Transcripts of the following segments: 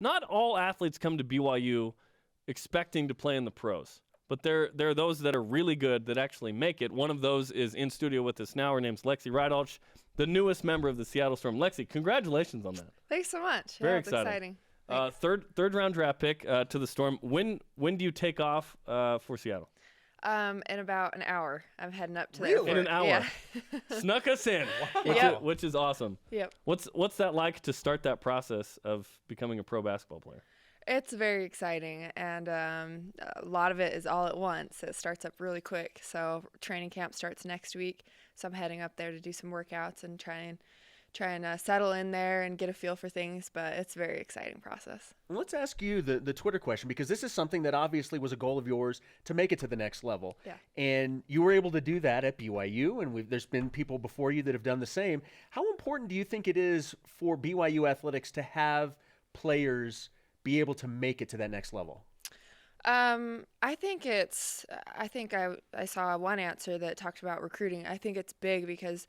not all athletes come to BYU expecting to play in the pros, but there are those that are really good that actually make it. One of those is in studio with us now. Her name's Lexi Rydalch, the newest member of the Seattle Storm. Lexi, congratulations on that. Thanks so much. Very exciting. Third round draft pick to the Storm. When do you take off for Seattle? In about an hour. I'm heading up to the Really? airport. In an hour? Yeah. Snuck us in, which is awesome. Yep. What's that like to start that process of becoming a pro basketball player? It's very exciting, and a lot of it is all at once. It starts up really quick. So training camp starts next week, so I'm heading up there to do some workouts and try and settle in there and get a feel for things, but it's a very exciting process. Let's ask you the Twitter question, because this is something that obviously was a goal of yours to make it to the next level. Yeah. And you were able to do that at BYU, and there's been people before you that have done the same. How important do you think it is for BYU athletics to have players be able to make it to that next level? I think I saw one answer that talked about recruiting. I think it's big because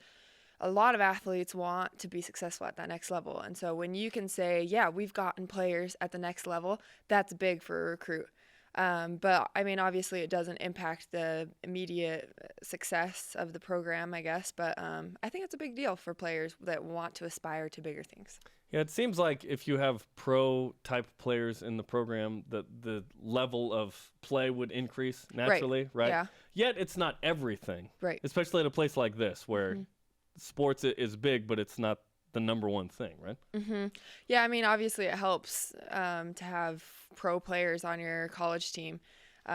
a lot of athletes want to be successful at that next level. And so when you can say, yeah, we've gotten players at the next level, that's big for a recruit. But I mean, obviously it doesn't impact the immediate success of the program, I guess. But I think it's a big deal for players that want to aspire to bigger things. Yeah, it seems like if you have pro-type players in the program, the level of play would increase naturally, right? Yeah. Yet it's not everything, right? Especially at a place like this where sports is big, but it's not the number one thing, right? Yeah, I mean, obviously it helps to have pro players on your college team,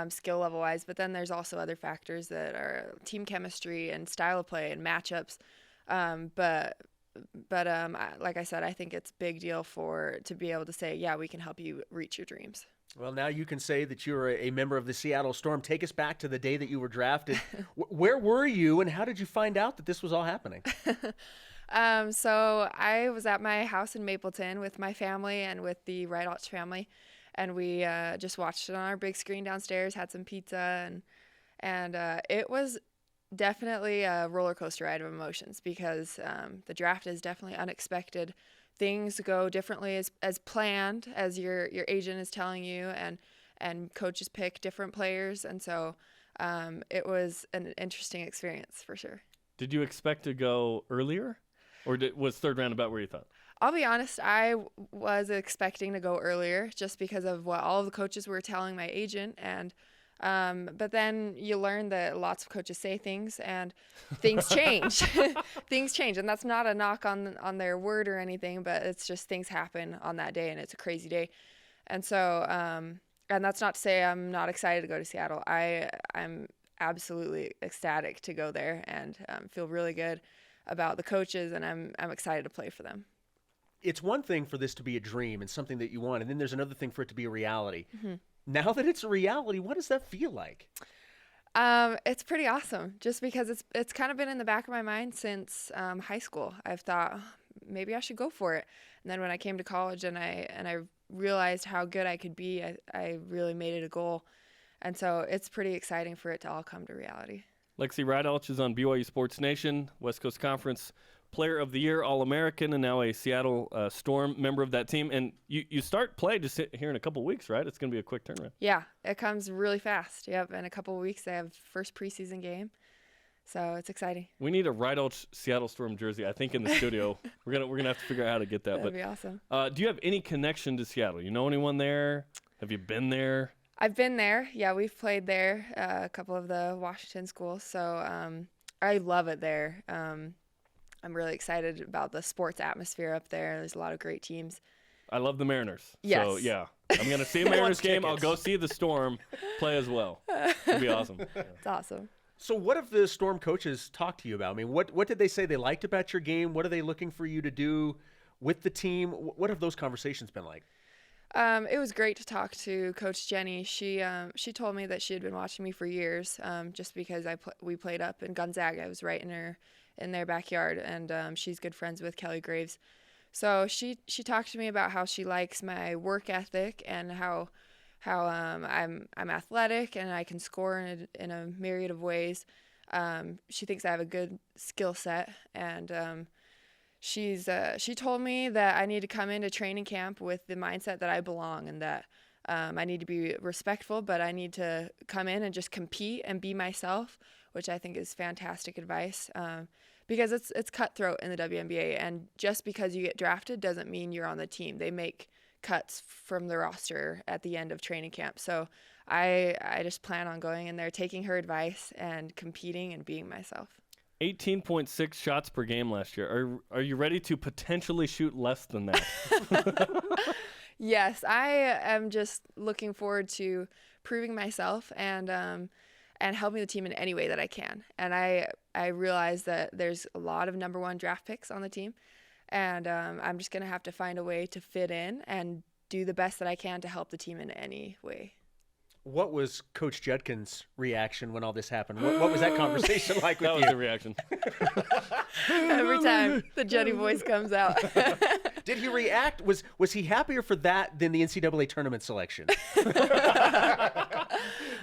skill level wise, but then there's also other factors that are team chemistry and style of play and matchups. But like I said, I think it's a big deal to be able to say, yeah, we can help you reach your dreams. Well, now you can say that you're a member of the Seattle Storm. Take us back to the day that you were drafted. Where were you, and how did you find out that this was all happening? So I was at my house in Mapleton with my family and with the Rydalch family, and we just watched it on our big screen downstairs, had some pizza, and it was definitely a roller coaster ride of emotions because the draft is definitely unexpected. Things go differently as planned, as your agent is telling you, and coaches pick different players, and so it was an interesting experience for sure. Did you expect to go earlier, or was third round about where you thought? I'll be honest, I was expecting to go earlier just because of what all of the coaches were telling my agent, and but then you learn that lots of coaches say things and things change. Things change, and that's not a knock on their word or anything, but it's just things happen on that day, and it's a crazy day. And so, and that's not to say I'm not excited to go to Seattle. I'm absolutely ecstatic to go there and feel really good about the coaches, and I'm excited to play for them. It's one thing for this to be a dream and something that you want, and then there's another thing for it to be a reality. Now that it's a reality, what does that feel like? It's pretty awesome, just because it's kind of been in the back of my mind since high school. I've thought maybe I should go for it, and then when I came to college and I realized how good I could be, I really made it a goal, and so it's pretty exciting for it to all come to reality. Lexi Rydalch is on BYU Sports Nation, West Coast Conference Player of the Year, All-American, and now a Seattle Storm member of that team. And you start play just here in a couple weeks, right? It's going to be a quick turnaround. Yeah, it comes really fast. Yep, in a couple of weeks they have first preseason game, so it's exciting. We need a Rydalch Seattle Storm jersey, I think, in the studio. We're gonna have to figure out how to get that. That'd be awesome. Do you have any connection to Seattle? You know anyone there? Have you been there? I've been there. Yeah, we've played there, a couple of the Washington schools. So I love it there. I'm really excited about the sports atmosphere up there. There's a lot of great teams. I love the Mariners. Yes. So, yeah, I'm going to see a Mariners game. I'll go see the Storm play as well. It'll be awesome. Yeah. It's awesome. So what have the Storm coaches talked to you about? I mean, what did they say they liked about your game? What are they looking for you to do with the team? What have those conversations been like? It was great to talk to Coach Jenny. She told me that she had been watching me for years, just because we played up in Gonzaga. I was right in their backyard, and she's good friends with Kelly Graves. So she talked to me about how she likes my work ethic and how I'm athletic and I can score in a myriad of ways. She thinks I have a good skill set, and she told me that I need to come into training camp with the mindset that I belong and that I need to be respectful, but I need to come in and just compete and be myself, which I think is fantastic advice. Because it's cutthroat in the WNBA, and just because you get drafted doesn't mean you're on the team. They make cuts from the roster at the end of training camp. So I just plan on going in there, taking her advice and competing and being myself. 18.6 shots per game last year. Are you ready to potentially shoot less than that? Yes, I am just looking forward to proving myself and helping the team in any way that I can. And I realize that there's a lot of number 1 draft picks on the team, and I'm just going to have to find a way to fit in and do the best that I can to help the team in any way. What was Coach Jenkins' reaction when all this happened? What was that conversation like with That you? was the reaction. Every time the Jenny voice comes out. Did he react? Was he happier for that than the NCAA tournament selection?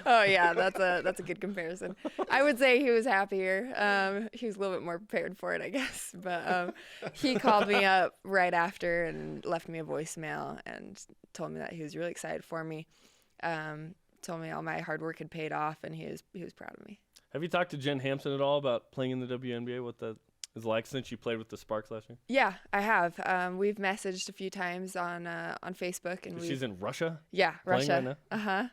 Oh yeah, that's a good comparison. I would say he was happier. He was a little bit more prepared for it, I guess. But he called me up right after and left me a voicemail and told me that he was really excited for me. Told me all my hard work had paid off, and he was proud of me. Have you talked to Jen Hampson at all about playing in the WNBA? What that is like since you played with the Sparks last year? Yeah, I have. We've messaged a few times on Facebook, and She's in Russia? Yeah, playing Russia. right now? Uh-huh.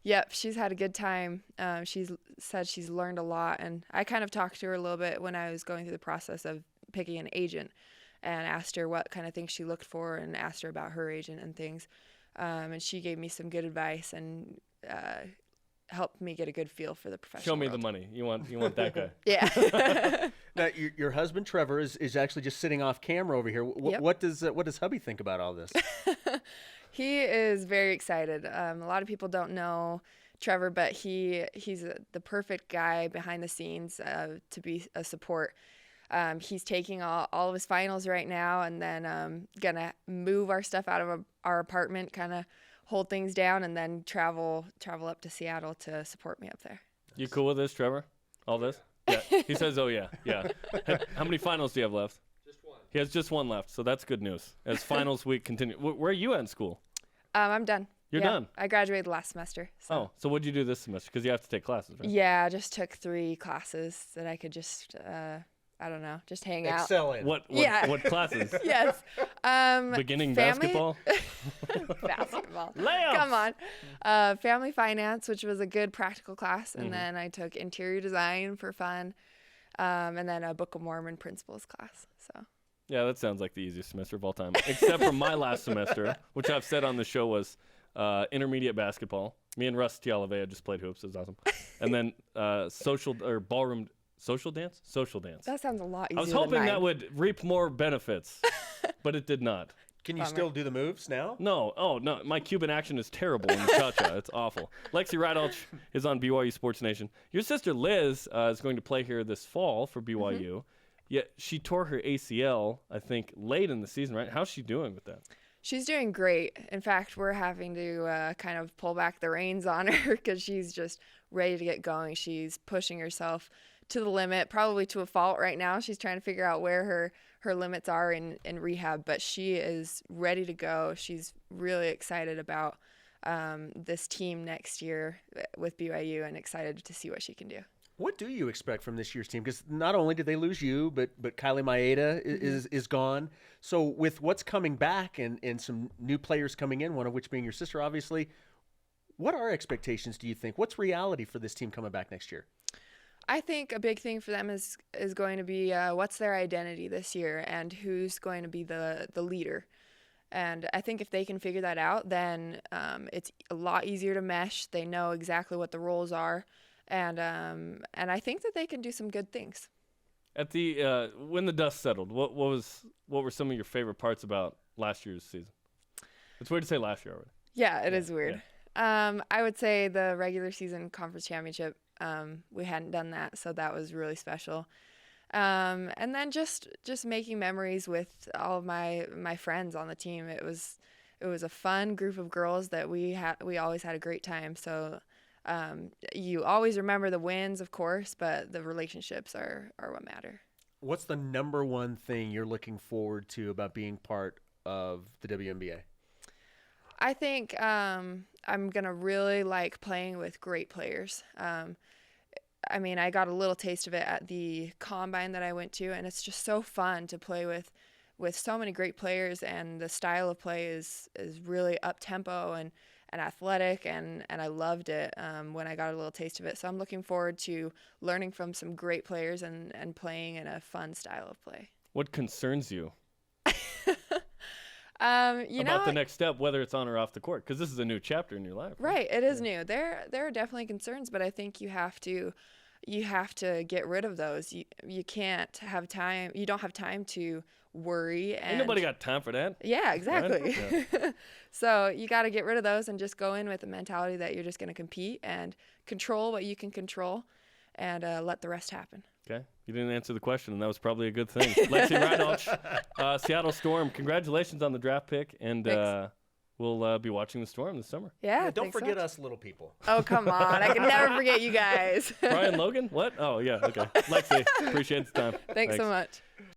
Yep, she's had a good time. She's said she's learned a lot, and I kind of talked to her a little bit when I was going through the process of picking an agent, and asked her what kind of things she looked for, and asked her about her agent and things. And she gave me some good advice and helped me get a good feel for the professional Show me world. the money. You want that guy. Yeah. Now, your husband Trevor is actually just sitting off camera over here. Yep. What does hubby think about all this? He is very excited. A lot of people don't know Trevor, but he's the perfect guy behind the scenes to be a support. He's taking all of his finals right now, and then gonna move our stuff out of our apartment, kind of hold things down, and then travel up to Seattle to support me up there. You cool with this, Trevor? All this? Yeah. He says, oh, yeah. How many finals do you have left? Just one. He has just one left, so that's good news. As finals week continue. Where are you at in school? I'm done. You're done? I graduated last semester. So. Oh, so what'd you do this semester? Because you have to take classes, right? Yeah, I just took 3 classes that I could just, I don't know, just hang out. Excel in. What classes? Yes. Beginning family- basketball? Basketball. Layups! Come on. Family finance, which was a good practical class. And then I took interior design for fun. And then a Book of Mormon principles class. So. Yeah, that sounds like the easiest semester of all time. Except for my last semester, which I've said on the show was intermediate basketball. Me and Russ Tialavea just played hoops. It was awesome. And then ballroom social dance? Social dance. That sounds a lot easier I was than hoping mine. that would reap more benefits, but it did not. Can you Bummer. still do the moves now? No. Oh, no. My Cuban action is terrible in the cha-cha. It's awful. Lexi Rydalch is on BYU Sports Nation. Your sister Liz is going to play here this fall for BYU. Yet she tore her ACL, I think, late in the season, right? How's she doing with that? She's doing great. In fact, we're having to kind of pull back the reins on her because she's just ready to get going. She's pushing herself to the limit, probably to a fault right now. She's trying to figure out where her limits are in rehab, but she is ready to go. She's really excited about this team next year with BYU and excited to see what she can do. What do you expect from this year's team? Because not only did they lose you, but Kylie Maeda is gone. So with what's coming back and some new players coming in, one of which being your sister, obviously, what are expectations, do you think? What's reality for this team coming back next year? I think a big thing for them is going to be what's their identity this year and who's going to be the leader. And I think if they can figure that out, then it's a lot easier to mesh. They know exactly what the roles are. And I think that they can do some good things. At the when the dust settled, what were some of your favorite parts about last year's season? It's weird to say last year already. Yeah, it is weird. Yeah. I would say the regular season conference championship. We hadn't done that, so that was really special. And then just making memories with all of my friends on the team. It was a fun group of girls that we always had a great time. So. You always remember the wins, of course, but the relationships are what matter. What's the number one thing you're looking forward to about being part of the WNBA? I think I'm going to really like playing with great players. I mean, I got a little taste of it at the combine that I went to, and it's just so fun to play with so many great players, and the style of play is really up-tempo and athletic, and I loved it when I got a little taste of it. So I'm looking forward to learning from some great players and playing in a fun style of play. What concerns you You about know, the next step, whether it's on or off the court? Because this is a new chapter in your life. right, it is new. There are definitely concerns, but I think you have to get rid of those. You can't have time. You don't have time to worry. And Ain't nobody got time for that. yeah, exactly. Right? Yeah. So you got to get rid of those and just go in with the mentality that you're just going to compete and control what you can control, and let the rest happen. Okay. You didn't answer the question, and that was probably a good thing. Lexi Rydalch, Seattle Storm, congratulations on the draft pick, and we'll be watching the Storm this summer. Yeah, Don't thanks so forget much. us little people. Oh, come on. I can never forget you guys. Brian Logan? What? Oh, yeah. Okay. Lexi, appreciate the time. Thanks so much.